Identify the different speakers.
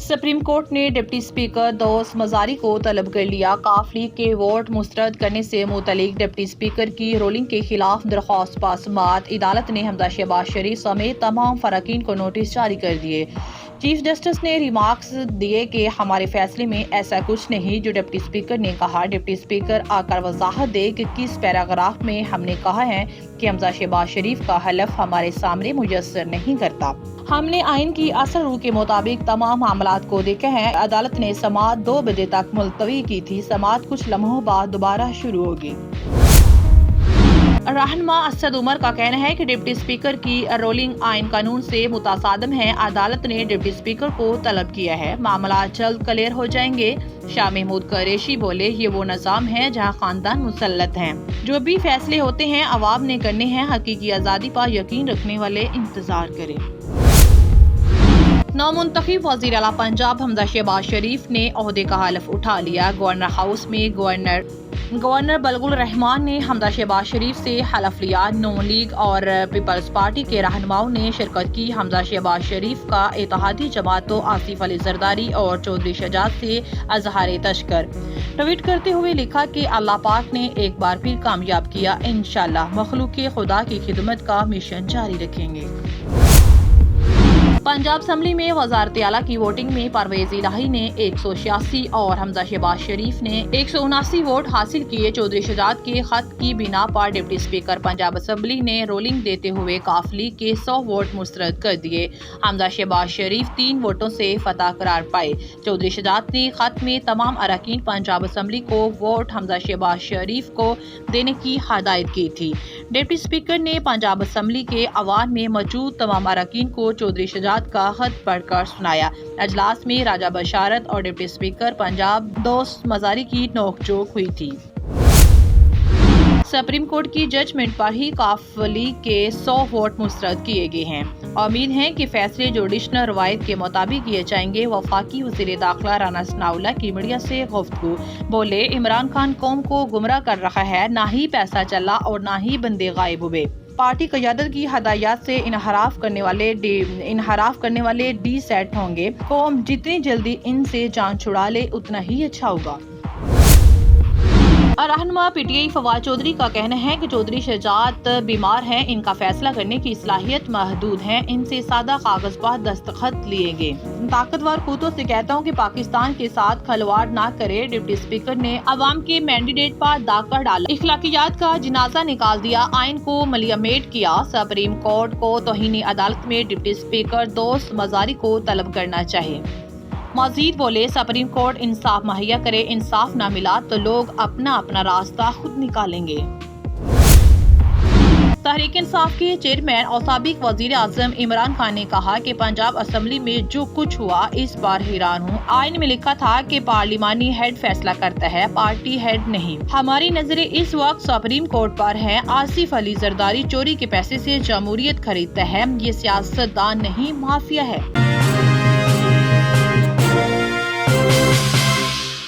Speaker 1: Supreme court ने deputy speaker दोस्त मजारी को तलब कर लिया। काफ लीग के वोट मुस्तरद करने से मुतलिक डिप्टी स्पीकर की रोलिंग के खिलाफ दरख्वास्त पर समाअत। अदालत ने हमजा शहबाज शरीफ समेत तमाम फराकीन को नोटिस जारी कर दिए। चीफ जस्टिस ने रिमार्क्स दिए कि हमारे फैसले में ऐसा कुछ नहीं जो डिप्टी स्पीकर ने कहा। डिप्टी स्पीकर आकर वजाहत दे कि किस पैराग्राफ में हमने कहा है कि हमजा शहबाज शरीफ का हलफ हमारे सामने मुयस्सर नहीं करता। हमने आइन की असल रूह के मुताबिक तमाम मामलात को देखा है। अदालत ने समाअत 2 बजे तक मुलतवी की थी। समाअत कुछ लम्हों बाद दोबारा शुरू होगी। रहनुमा असद उमर का कहना है कि डिप्टी स्पीकर की रोलिंग आइन कानून से मुतासादम है। अदालत ने डिप्टी स्पीकर को तलब किया है। मामला जल्द क्लियर हो जाएंगे। शाह महमूद कुरैशी बोले, ये वो निज़ाम है जहां खानदान मुसल्लत हैं। जो भी फैसले होते हैं अवाम ने करने हैं। हकीकी आज़ादी पर यकीन रखने वाले इंतजार करें। नामुंतखब वज़ीर आला पंजाब हमजा शहबाज शरीफ ने ओहदे का हलफ उठा लिया। गवर्नर हाउस में गवर्नर बलगुल रहमान ने हमजा शहबाज शरीफ से हलफ लिया। नून लीग और पीपल्स पार्टी के रहनुमाओं ने शिरकत की। हमजा शहबाज शरीफ का इत्तेहादी जमातों आसिफ अली जरदारी और चौधरी शजात से अजहार तशक्कर। ट्वीट करते हुए लिखा कि अल्लाह पाक ने एक बार फिर कामयाब किया। इंशाअल्लाह मखलूक खुदा की खिदमत का मिशन जारी रखेंगे। पंजाब असम्बली में वज़ारत आला की वोटिंग में परवेज इलाही ने 186 और हमजा शहबाज शरीफ ने 179 वोट हासिल किए। चौधरी शजात के खत की बिना पर डिप्टी स्पीकर पंजाब असम्बली ने रोलिंग देते हुए काफ लीग के 100 वोट मुस्तरद कर दिए। हमजा शहबाज शरीफ 3 वोटों से फतह करार पाए। चौधरी शजात ने खत में तमाम अरकान पंजाब असम्बली को वोट हमजा शहबाज शरीफ को देने की हदायत की थी। डिप्टी स्पीकर ने पंजाब असम्बली के अवान में मौजूद तमाम अरकान को चौधरी शजात का खत पढ़कर सुनाया। अजलास में राजा बशारत और डिप्टी स्पीकर पंजाब दोस्त मजारी की नोकझोंक हुई थी। सुप्रीम कोर्ट की जजमेंट पर ही काफ लीग के 100 वोट मुस्तरद किए गए हैं। उम्मीद है कि फैसले जुडिशनल रवायत के मुताबिक किए जाएंगे। वफाकी वज़ीर दाखिला राना सनाउल्लाह की मीडिया से गुफ्तगू बोले, इमरान खान कौम को गुमराह कर रहा है। ना ही पैसा चला और ना ही बंदे गायब हुए। पार्टी क़यादत की हदायत से इनहराफ करने वाले डी सेट होंगे। कौम जितनी जल्दी इनसे जान छुड़ा ले उतना ही अच्छा होगा। रहनुमा पीटीआई फवाद चौधरी का कहना है कि चौधरी शजात बीमार हैं। इनका फैसला करने की सलाहियत महदूद है। इनसे सादा कागज पर दस्तखत लिए गए। ताकतवर कुतों से कहता हूँ कि पाकिस्तान के साथ खलवाड़ ना करे। डिप्टी स्पीकर ने अवाम के मैंडेट पर दाकर डाला। इखलाकियात का जनाजा निकाल दिया। आइन को मलियामेट किया। सुप्रीम कोर्ट को तौहीन अदालत में डिप्टी स्पीकर दोस्त मजारी को तलब करना चाहिए। मजीद बोले, सुप्रीम कोर्ट इंसाफ मुहैया करे। इंसाफ ना मिला तो लोग अपना अपना रास्ता खुद निकालेंगे। तहरीक इंसाफ के चेयरमैन और साबिक वजीर आजम इमरान खान ने कहा कि पंजाब असम्बली में जो कुछ हुआ इस बार हैरान हूँ। आइन में लिखा था कि पार्लिमानी हेड फैसला करता है, पार्टी हेड नहीं। हमारी नजरें इस वक्त सुप्रीम कोर्ट पर हैं। आसिफ अली जरदारी चोरी के पैसे से जमहूरियत खरीदता है। ये सियासतदान नहीं, माफिया है।